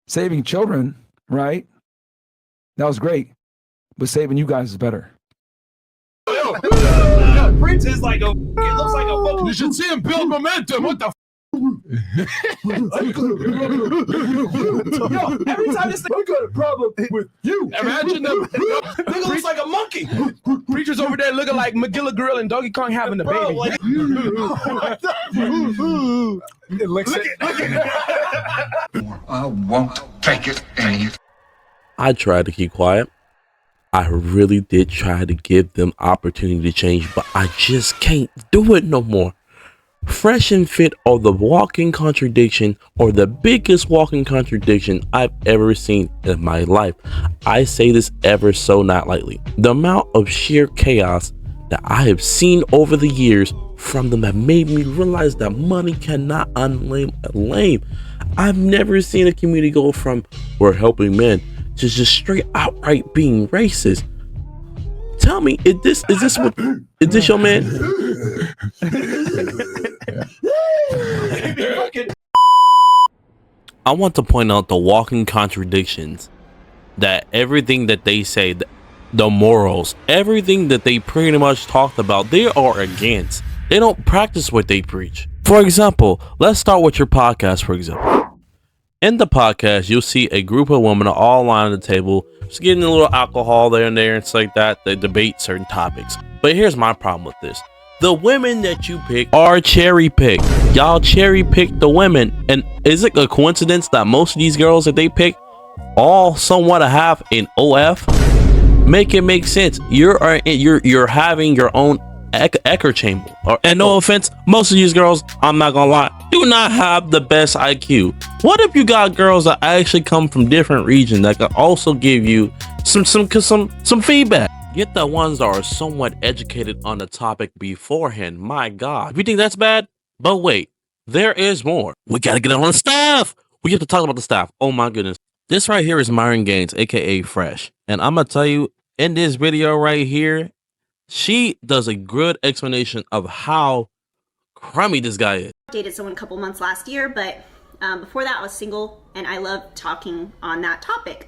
Saving children, right? That was great. But saving you guys is better. Yo, Prince is like a, it looks like a, you should see him build momentum. What the f? Yo, every time this thing, I got a problem with you. Imagine them. Nigga looks like a monkey. Preacher's over there looking like McGilla Grill and Donkey Kong having the baby. Like, look at I won't take it anymore. I tried to keep quiet. I really did try to give them opportunity to change, but I just can't do it no more. Fresh and Fit are the walking contradiction, or the biggest walking contradiction I've ever seen in my life. I say this ever so not lightly. The amount of sheer chaos that I have seen over the years from them have made me realize that money cannot unlame a lame. I've never seen a community go from "we're helping men" to just straight outright being racist. Tell me, is this your man? I want to point out the walking contradictions, that everything that they say, the morals, everything that they pretty much talked about, they are against. They don't practice what they preach. For example, let's start with your podcast, for example. In the podcast, you'll see a group of women all lying at the table, just getting a little alcohol there and there, and stuff like that. They debate certain topics. But here's my problem with this. The women that you pick are cherry picked. Y'all cherry pick the women. And is it a coincidence that most of these girls that they pick all somewhat have an OF? Make it make sense. You're having your own echo chamber. And no offense, most of these girls, I'm not gonna lie, do not have the best IQ. What if you got girls that actually come from different regions that can also give you some feedback? Get the ones that are somewhat educated on the topic beforehand. My God, you think that's bad? But wait, there is more. We gotta get on the staff. We have to talk about the staff. Oh my goodness. This right here is Myron Gaines, aka Fresh, and I'm gonna tell you in this video right here, she does a good explanation of how crummy this guy is. Dated someone a couple months last year, but before that I was single and I love talking on that topic.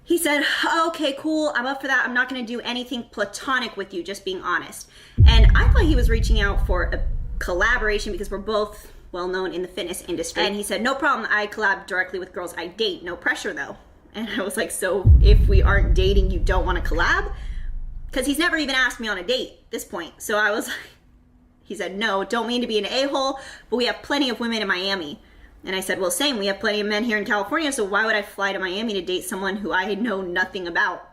He said, oh, okay, cool, I'm up for that. I'm not gonna do anything platonic with you, just being honest. And I thought he was reaching out for a collaboration because we're both well known in the fitness industry. And he said, no problem, I collab directly with girls I date, no pressure though. And I was like, so if we aren't dating, you don't wanna collab? Because he's never even asked me on a date at this point. So I was like, he said, no, don't mean to be an a-hole, but we have plenty of women in Miami. And I said, well, same, we have plenty of men here in California, so why would I fly to Miami to date someone who I know nothing about?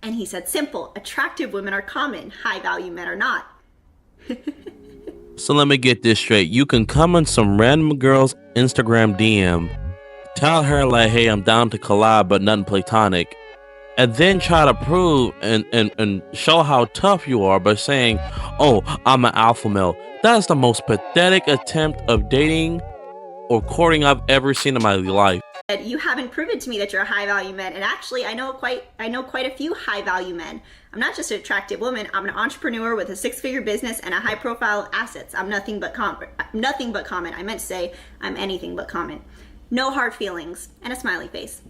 And he said, simple, attractive women are common, high value men are not. So let me get this straight. You can come on some random girl's Instagram DM, tell her like, hey, I'm down to collab, but nothing platonic, and then try to prove and show how tough you are by saying, oh, I'm an alpha male. That's the most pathetic attempt of dating or courting I've ever seen in my life. You haven't proven to me that you're a high value man. And actually, I know quite a few high value men. I'm not just an attractive woman. I'm an entrepreneur with a 6-figure business and a high profile assets. I'm nothing but common. I meant to say I'm anything but common. No hard feelings and a smiley face.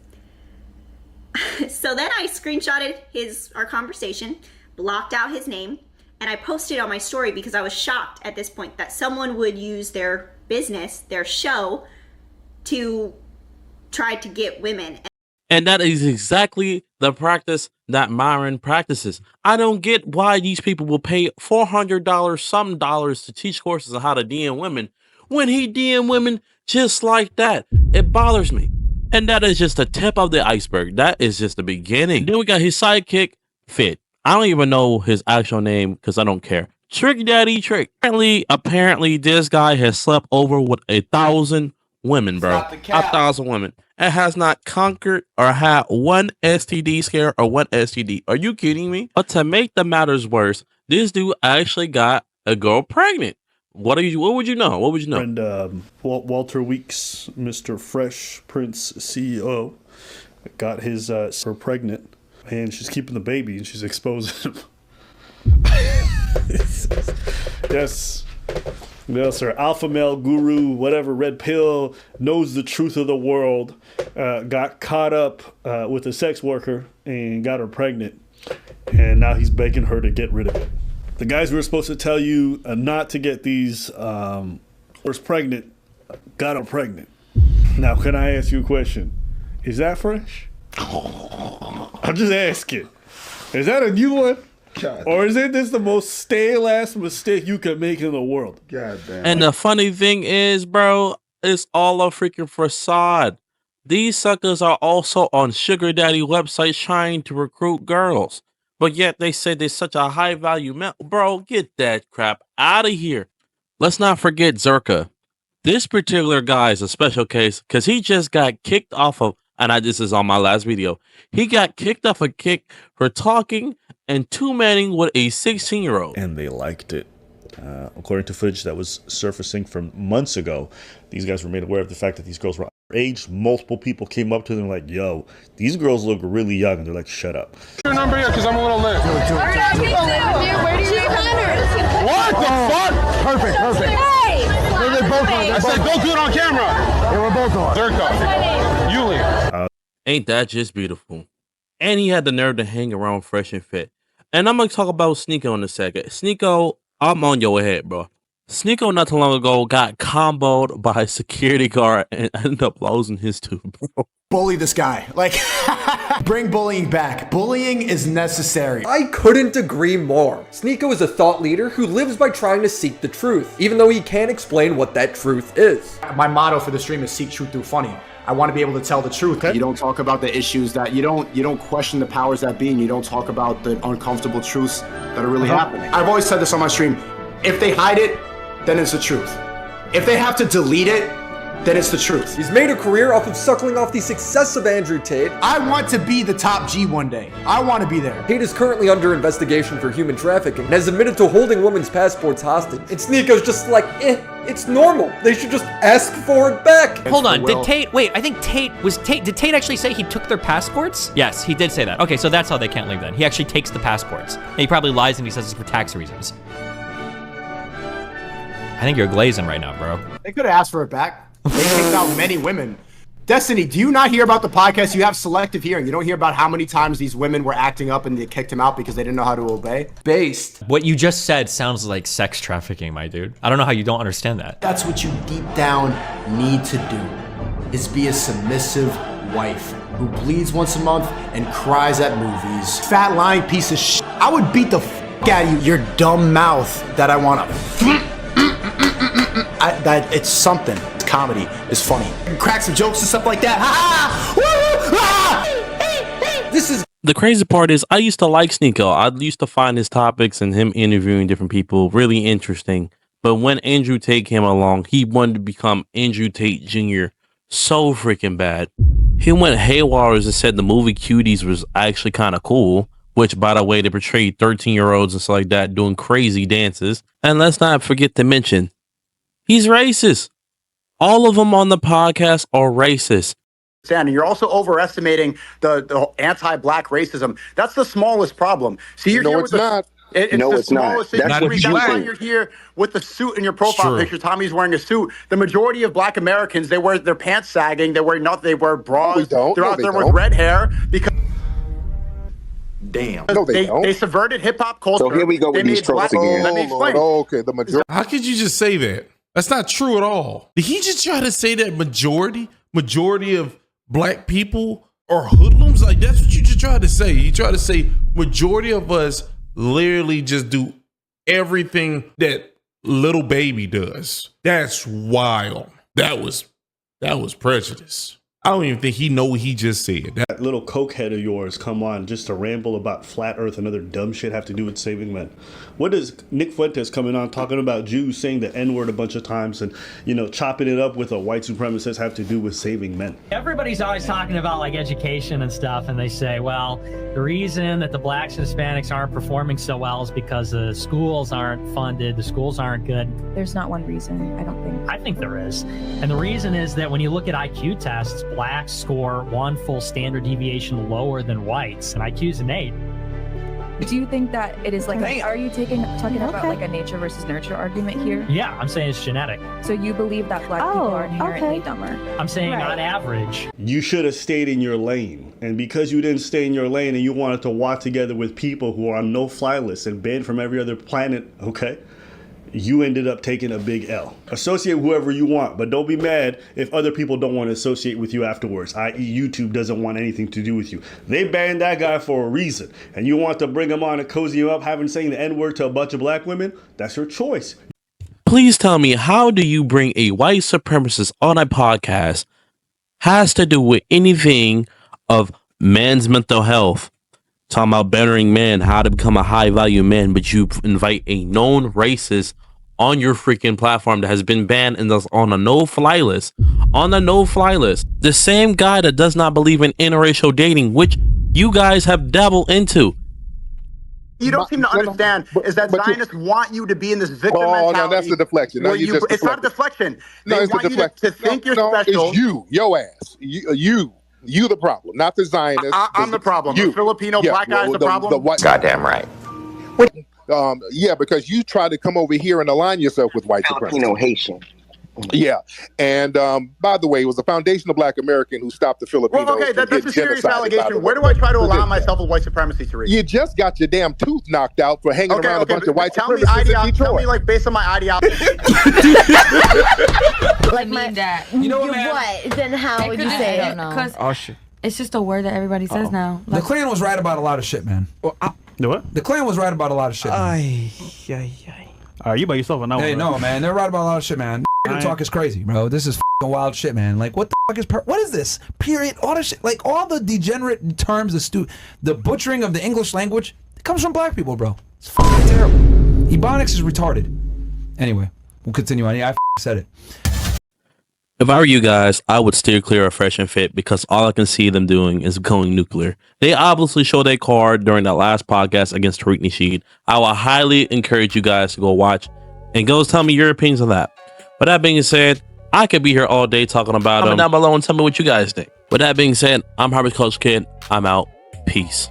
So then I screenshotted our conversation, blocked out his name, and I posted on my story because I was shocked at this point that someone would use their business, their show, to try to get women. And that is exactly the practice that Myron practices. I don't get why these people will pay $400 some dollars to teach courses on how to DM women when he DM women just like that. It bothers me. And that is just the tip of the iceberg. That is just the beginning. Then we got his sidekick, Fit. I don't even know his actual name because I don't care. Trick Daddy Trick. Apparently, this guy has slept over with 1,000 women, bro. 1,000 women. And has not conquered or had one STD scare or one STD. Are you kidding me? But to make the matters worse, this dude actually got a girl pregnant. What would you know? What would you know? And Walter Weeks, Mr. Fresh Prince CEO, got her pregnant, and she's keeping the baby, and she's exposing him. Yes, No, sir. Alpha male guru, whatever, red pill, knows the truth of the world, got caught up with a sex worker and got her pregnant. And now he's begging her to get rid of it. The guys who were supposed to tell you not to get these was pregnant, got her pregnant. Now, can I ask you a question? Is that fresh? I'm just asking. Is that a new one? God. Or is it this the most stale ass mistake you can make in the world? God damn. And the funny thing is, bro, it's all a freaking facade. These suckers are also on sugar daddy websites trying to recruit girls. But yet they say they're such a high value man. Bro, get that crap out of here. Let's not forget Zerka. This particular guy is a special case because he just got kicked off of, and this is on my last video, he got kicked off a kick for talking and two-manning with a 16-year-old. And they liked it. According to footage that was surfacing from months ago, these guys were made aware of the fact that these girls were underage. Multiple people came up to them like, yo, these girls look really young. And they're like, shut up. Your number here, because I'm a little late. Where do you What the fuck? Perfect. Hey! They're both on. I said, don't do it on camera. They were both on. Zerka. Yulia. Ain't that just beautiful? And he had the nerve to hang around Fresh and Fit. And I'm going to talk about Sneako in a second. Sneako, I'm on your head, bro. Sneako not too long ago got comboed by a security guard and ended up losing his tooth, bro. Bully this guy. Like, bring bullying back. Bullying is necessary. I couldn't agree more. Sneako is a thought leader who lives by trying to seek the truth, even though he can't explain what that truth is. My motto for the stream is seek truth through funny. I want to be able to tell the truth. You don't talk about the issues that you don't question the powers that be, and you don't talk about the uncomfortable truths that are really happening. I've always said this on my stream. If they hide it, then it's the truth. If they have to delete it, then it's the truth. He's made a career off of suckling off the success of Andrew Tate. I want to be the top G one day. I want to be there. Tate is currently under investigation for human trafficking and has admitted to holding women's passports hostage. And Sneako's just like, it's normal. They should just ask for it back. Hold on, did Tate actually say he took their passports? Yes, he did say that. Okay, so that's how they can't leave then. He actually takes the passports. And he probably lies and he says it's for tax reasons. I think you're glazing right now, bro. They could have asked for it back. They kicked out many women. Destiny, do you not hear about the podcast? You have selective hearing. You don't hear about how many times these women were acting up and they kicked him out because they didn't know how to obey? Based. What you just said sounds like sex trafficking, my dude. I don't know how you don't understand that. That's what you deep down need to do, is be a submissive wife who bleeds once a month and cries at movies. Fat lying piece of shit. I would beat the out of you, your dumb mouth that I want to... that it's something. It's comedy. It's funny. Crack some jokes and stuff like that. This is the crazy part is I used to like Sneako. I used to find his topics and him interviewing different people really interesting. But when Andrew Tate came along, he wanted to become Andrew Tate Jr. so freaking bad. He went haywire and said the movie Cuties was actually kind of cool. Which, by the way, they portrayed 13-year-olds and stuff like that doing crazy dances. And let's not forget to mention, he's racist. All of them on the podcast are racist. And you're also overestimating the anti-black racism. That's the smallest problem. See, you're here with not. It's no, the it's not. That's why you're here with the suit in your profile picture. Tommy's wearing a suit. The majority of black Americans, they wear their pants sagging. They wear bras. They're out there with red hair because. Damn. No, they don't. They subverted hip hop culture. So here we go with these tropes again. Let me explain. Okay, the majority. How could you just say that? That's not true at all. Did he just try to say that majority of black people are hoodlums? Like, that's what you just tried to say. You tried to say majority of us literally just do everything that Little Baby does. That's wild. That was prejudice. I don't even think he know what he just said. That little cokehead of yours come on just to ramble about flat earth and other dumb shit have to do with saving men. What does Nick Fuentes coming on talking about Jews saying the N-word a bunch of times and, chopping it up with a white supremacist have to do with saving men? Everybody's always talking about like education and stuff, and they say, well, the reason that the blacks and Hispanics aren't performing so well is because the schools aren't funded, the schools aren't good. There's not one reason, I don't think. I think there is. And the reason is that when you look at IQ tests, blacks score one full standard deviation lower than whites, and IQ's an 8. Do you think that it is like, are you talking about like a nature versus nurture argument here? Yeah, I'm saying it's genetic. So you believe that black people are inherently dumber? I'm saying on average. You should have stayed in your lane. And because you didn't stay in your lane and you wanted to walk together with people who are on no-fly lists and banned from every other planet, okay, you ended up taking a big L. Associate whoever you want, but don't be mad if other people don't want to associate with you afterwards, i.e. YouTube doesn't want anything to do with you. They banned that guy for a reason, and you want to bring him on and cozy him up, having saying the N-word to a bunch of black women? That's your choice. Please tell me, how do you bring a white supremacist on a podcast has to do with anything of man's mental health? Talking about bettering men, how to become a high value man, but you invite a known racist on your freaking platform that has been banned and that's on a no-fly list. On the no-fly list. The same guy that does not believe in interracial dating, which you guys have dabbled into. You don't seem to understand is that Zionists want you to be in this victim mentality. No, that's the deflection. No, It's not a deflection. No, they it's want a deflection. You to think you're no, special. It's your ass. You the problem, not the Zionists. I'm the problem. The Filipino black guy is the problem. Goddamn right. Yeah, because you try to come over here and align yourself with white supremacy. Filipino Haitian. Yeah, and by the way, it was the Foundation of Black American who stopped the Filipinos. Well, okay, that's a serious genocided, allegation. Where do I try to align myself with white supremacy, Tariq? You just got your damn tooth knocked out for hanging around a bunch of white tell me supremacists in Detroit. Tell me, like, based on my ideology. Like my dad. You know what? Then how would you say it? Because Oh shit. it's just a word that everybody says now. The Klan was right about a lot of shit, man. The what? The Klan was right about a lot of shit. Are you by yourself or no? Hey, no, man. They're right about a lot of shit, man. Talk is crazy, bro. This is wild shit, man. Like, what the fuck is what is this? Period. All the shit, like all the degenerate terms, the butchering of the English language, it comes from black people, bro. It's fucking terrible. Ebonics is retarded. Anyway, we'll continue on. Yeah, I said it. If I were you guys, I would steer clear of Fresh and Fit because all I can see them doing is going nuclear. They obviously showed their card during that last podcast against Tariq Nasheed. I will highly encourage you guys to go watch and go tell me your opinions on that. With that being said, I could be here all day talking about them. Comment down below and tell me what you guys think. With that being said, I'm Harvard Coach Kid. I'm out. Peace.